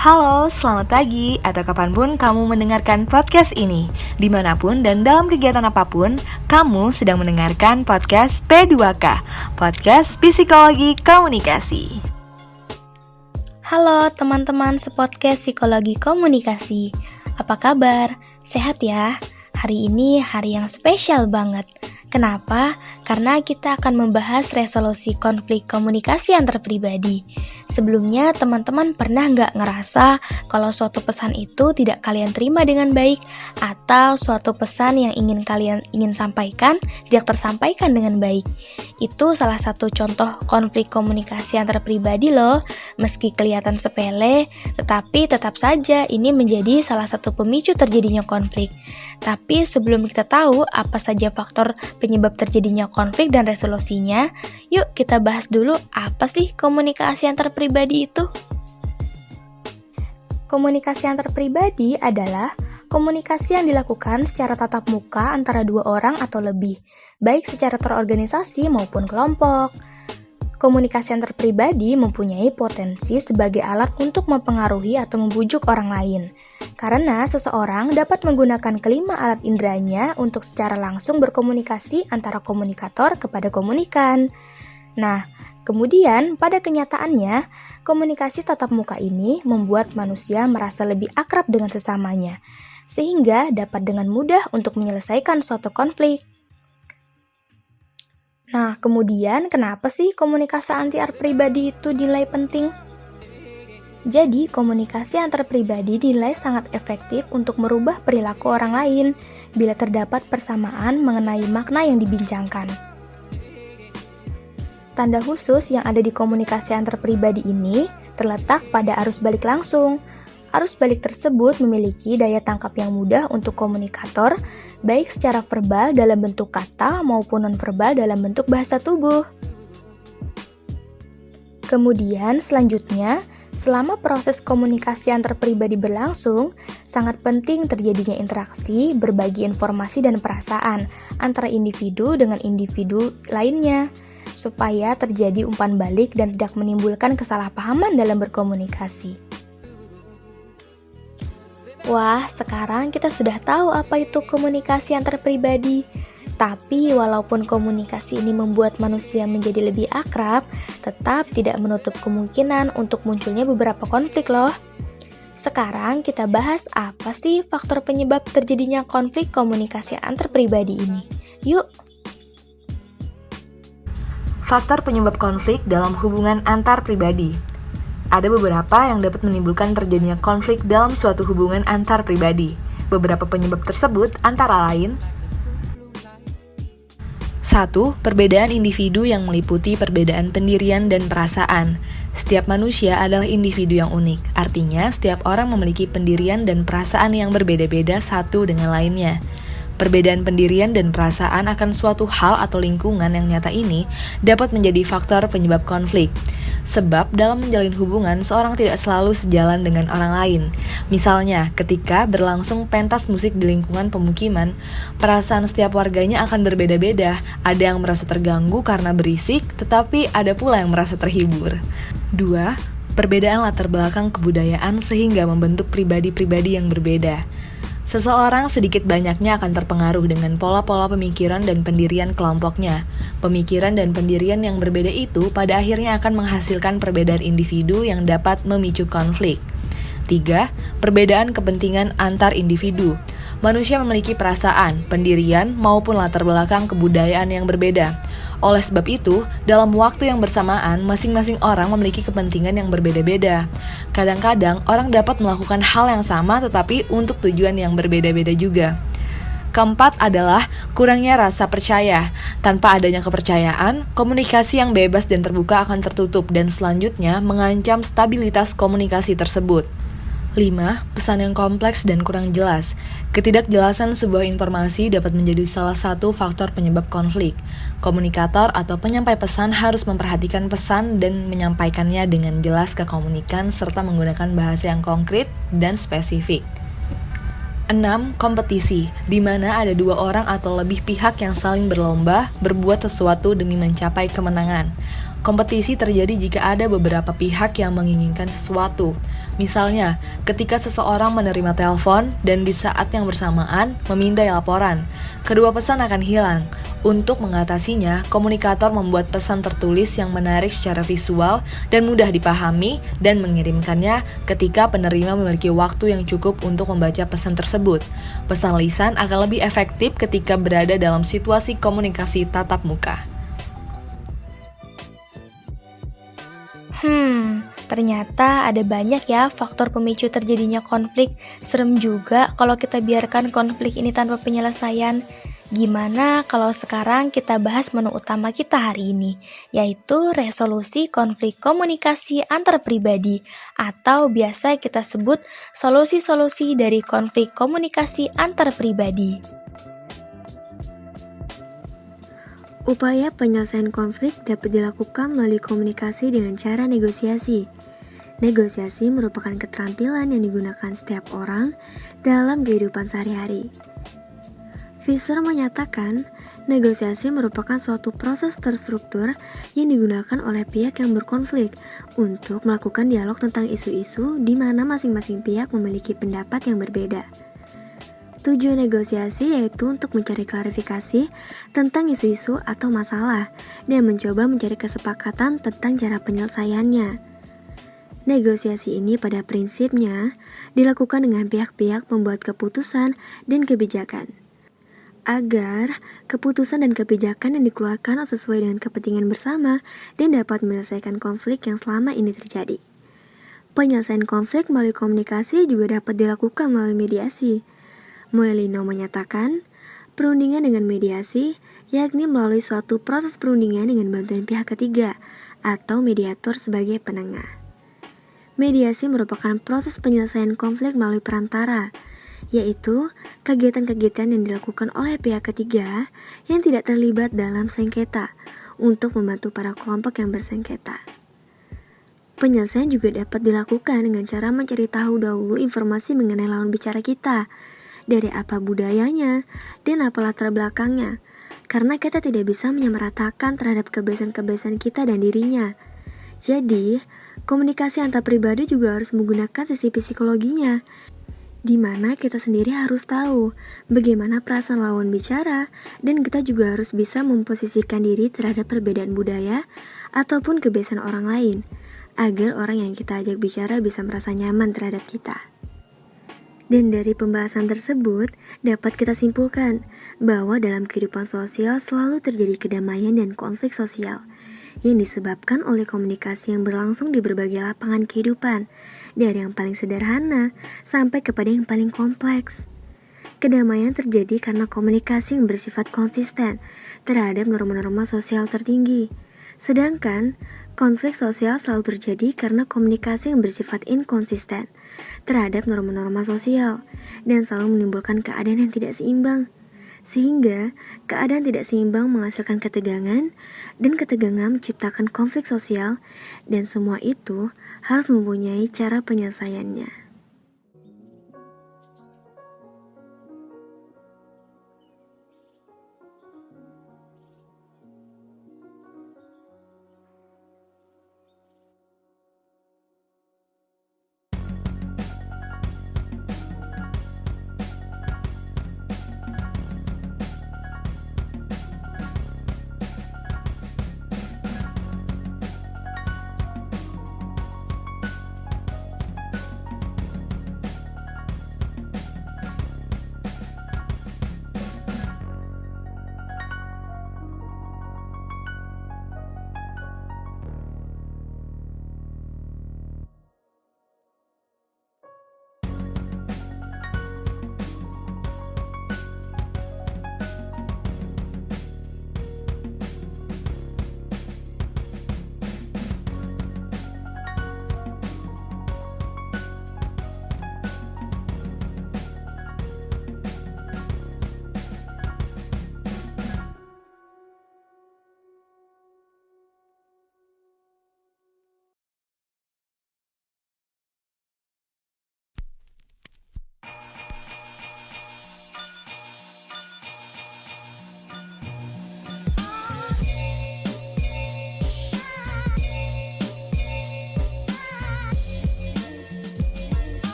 Halo, selamat pagi atau kapanpun kamu mendengarkan podcast ini. Dimanapun dan dalam kegiatan apapun, kamu sedang mendengarkan podcast P2K, Podcast Psikologi Komunikasi. Halo teman-teman sepodcast Psikologi Komunikasi. Apa kabar? Sehat ya? Hari ini hari yang spesial banget. Kenapa? Karena kita akan membahas resolusi konflik komunikasi antar pribadi. Sebelumnya, teman-teman pernah nggak ngerasa kalau suatu pesan itu tidak kalian terima dengan baik, atau suatu pesan yang kalian ingin sampaikan tidak tersampaikan dengan baik? Itu salah satu contoh konflik komunikasi antar pribadi loh. Meski kelihatan sepele, tetapi tetap saja ini menjadi salah satu pemicu terjadinya konflik. Tapi sebelum kita tahu apa saja faktor penyebab terjadinya konflik dan resolusinya, yuk kita bahas dulu apa sih komunikasi antar pribadi itu. Komunikasi antar pribadi adalah komunikasi yang dilakukan secara tatap muka antara dua orang atau lebih, baik secara terorganisasi maupun kelompok. Komunikasi antar pribadi mempunyai potensi sebagai alat untuk mempengaruhi atau membujuk orang lain, karena seseorang dapat menggunakan kelima alat inderanya untuk secara langsung berkomunikasi antara komunikator kepada komunikan. Nah, kemudian pada kenyataannya, komunikasi tatap muka ini membuat manusia merasa lebih akrab dengan sesamanya, sehingga dapat dengan mudah untuk menyelesaikan suatu konflik. Nah, kemudian kenapa sih komunikasi antar pribadi itu dinilai penting? Jadi, komunikasi antar pribadi dinilai sangat efektif untuk merubah perilaku orang lain bila terdapat persamaan mengenai makna yang dibincangkan. Tanda khusus yang ada di komunikasi antar pribadi ini terletak pada arus balik langsung. Arus balik tersebut memiliki daya tangkap yang mudah untuk komunikator, baik secara verbal dalam bentuk kata maupun nonverbal dalam bentuk bahasa tubuh. Kemudian selanjutnya, selama proses komunikasi antar pribadi berlangsung, sangat penting terjadinya interaksi, berbagi informasi dan perasaan antara individu dengan individu lainnya, supaya terjadi umpan balik dan tidak menimbulkan kesalahpahaman dalam berkomunikasi. Wah, sekarang kita sudah tahu apa itu komunikasi antar pribadi. Tapi walaupun komunikasi ini membuat manusia menjadi lebih akrab, tetap tidak menutup kemungkinan untuk munculnya beberapa konflik loh. Sekarang kita bahas apa sih faktor penyebab terjadinya konflik komunikasi antar pribadi ini. Yuk! Faktor penyebab konflik dalam hubungan antar pribadi. Ada beberapa yang dapat menimbulkan terjadinya konflik dalam suatu hubungan antar pribadi. Beberapa penyebab tersebut antara lain: 1. Perbedaan individu yang meliputi perbedaan pendirian dan perasaan. Setiap manusia adalah individu yang unik, artinya setiap orang memiliki pendirian dan perasaan yang berbeda-beda satu dengan lainnya. Perbedaan pendirian dan perasaan akan suatu hal atau lingkungan yang nyata ini dapat menjadi faktor penyebab konflik. Sebab dalam menjalin hubungan, seorang tidak selalu sejalan dengan orang lain. Misalnya, ketika berlangsung pentas musik di lingkungan pemukiman, perasaan setiap warganya akan berbeda-beda. Ada yang merasa terganggu karena berisik, tetapi ada pula yang merasa terhibur. 2. Perbedaan latar belakang kebudayaan sehingga membentuk pribadi-pribadi yang berbeda. Seseorang sedikit banyaknya akan terpengaruh dengan pola-pola pemikiran dan pendirian kelompoknya. Pemikiran dan pendirian yang berbeda itu pada akhirnya akan menghasilkan perbedaan individu yang dapat memicu konflik. 3. Perbedaan kepentingan antar individu. Manusia memiliki perasaan, pendirian, maupun latar belakang kebudayaan yang berbeda. Oleh sebab itu, dalam waktu yang bersamaan, masing-masing orang memiliki kepentingan yang berbeda-beda. Kadang-kadang, orang dapat melakukan hal yang sama tetapi untuk tujuan yang berbeda-beda juga. Keempat adalah kurangnya rasa percaya. Tanpa adanya kepercayaan, komunikasi yang bebas dan terbuka akan tertutup dan selanjutnya mengancam stabilitas komunikasi tersebut. 5. Pesan yang kompleks dan kurang jelas. Ketidakjelasan sebuah informasi dapat menjadi salah satu faktor penyebab konflik. Komunikator atau penyampai pesan harus memperhatikan pesan dan menyampaikannya dengan jelas ke komunikan serta menggunakan bahasa yang konkret dan spesifik. 6. Kompetisi, di mana ada dua orang atau lebih pihak yang saling berlomba berbuat sesuatu demi mencapai kemenangan. Kompetisi terjadi jika ada beberapa pihak yang menginginkan sesuatu. Misalnya, ketika seseorang menerima telepon dan di saat yang bersamaan memindai laporan, kedua pesan akan hilang. Untuk mengatasinya, komunikator membuat pesan tertulis yang menarik secara visual dan mudah dipahami dan mengirimkannya ketika penerima memiliki waktu yang cukup untuk membaca pesan tersebut. Pesan lisan akan lebih efektif ketika berada dalam situasi komunikasi tatap muka. Ternyata ada banyak ya faktor pemicu terjadinya konflik. Serem juga kalau kita biarkan konflik ini tanpa penyelesaian. Gimana kalau sekarang kita bahas menu utama kita hari ini, yaitu resolusi konflik komunikasi antar pribadi, atau biasa kita sebut solusi-solusi dari konflik komunikasi antar pribadi. Upaya penyelesaian konflik dapat dilakukan melalui komunikasi dengan cara negosiasi. Negosiasi merupakan keterampilan yang digunakan setiap orang dalam kehidupan sehari-hari. Fisher menyatakan, negosiasi merupakan suatu proses terstruktur yang digunakan oleh pihak yang berkonflik untuk melakukan dialog tentang isu-isu di mana masing-masing pihak memiliki pendapat yang berbeda. Tujuan negosiasi yaitu untuk mencari klarifikasi tentang isu-isu atau masalah dan mencoba mencari kesepakatan tentang cara penyelesaiannya. Negosiasi ini pada prinsipnya dilakukan dengan pihak-pihak membuat keputusan dan kebijakan, agar keputusan dan kebijakan yang dikeluarkan sesuai dengan kepentingan bersama dan dapat menyelesaikan konflik yang selama ini terjadi. Penyelesaian konflik melalui komunikasi juga dapat dilakukan melalui mediasi. Moelino menyatakan, perundingan dengan mediasi yakni melalui suatu proses perundingan dengan bantuan pihak ketiga atau mediator sebagai penengah. Mediasi merupakan proses penyelesaian konflik melalui perantara, yaitu kegiatan-kegiatan yang dilakukan oleh pihak ketiga yang tidak terlibat dalam sengketa untuk membantu para kelompok yang bersengketa. Penyelesaian juga dapat dilakukan dengan cara mencari tahu dahulu informasi mengenai lawan bicara kita, dari apa budayanya dan apa latar belakangnya, karena kita tidak bisa menyamaratakan terhadap kebiasaan-kebiasaan kita dan dirinya. Jadi, komunikasi antar pribadi juga harus menggunakan sisi psikologinya, di mana kita sendiri harus tahu bagaimana perasaan lawan bicara dan kita juga harus bisa memposisikan diri terhadap perbedaan budaya ataupun kebiasaan orang lain, agar orang yang kita ajak bicara bisa merasa nyaman terhadap kita. Dan dari pembahasan tersebut, dapat kita simpulkan bahwa dalam kehidupan sosial selalu terjadi kedamaian dan konflik sosial yang disebabkan oleh komunikasi yang berlangsung di berbagai lapangan kehidupan, dari yang paling sederhana sampai kepada yang paling kompleks. Kedamaian terjadi karena komunikasi yang bersifat konsisten terhadap norma-norma sosial tertinggi. Sedangkan, konflik sosial selalu terjadi karena komunikasi yang bersifat inkonsisten terhadap norma-norma sosial dan selalu menimbulkan keadaan yang tidak seimbang. Sehingga, keadaan tidak seimbang menghasilkan ketegangan dan ketegangan menciptakan konflik sosial dan semua itu harus mempunyai cara penyelesaiannya.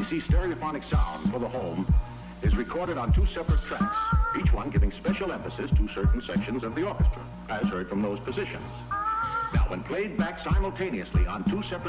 BBC stereophonic sound for the home is recorded on 2 separate tracks, each one giving special emphasis to certain sections of the orchestra, as heard from those positions. Now, when played back simultaneously on 2 separate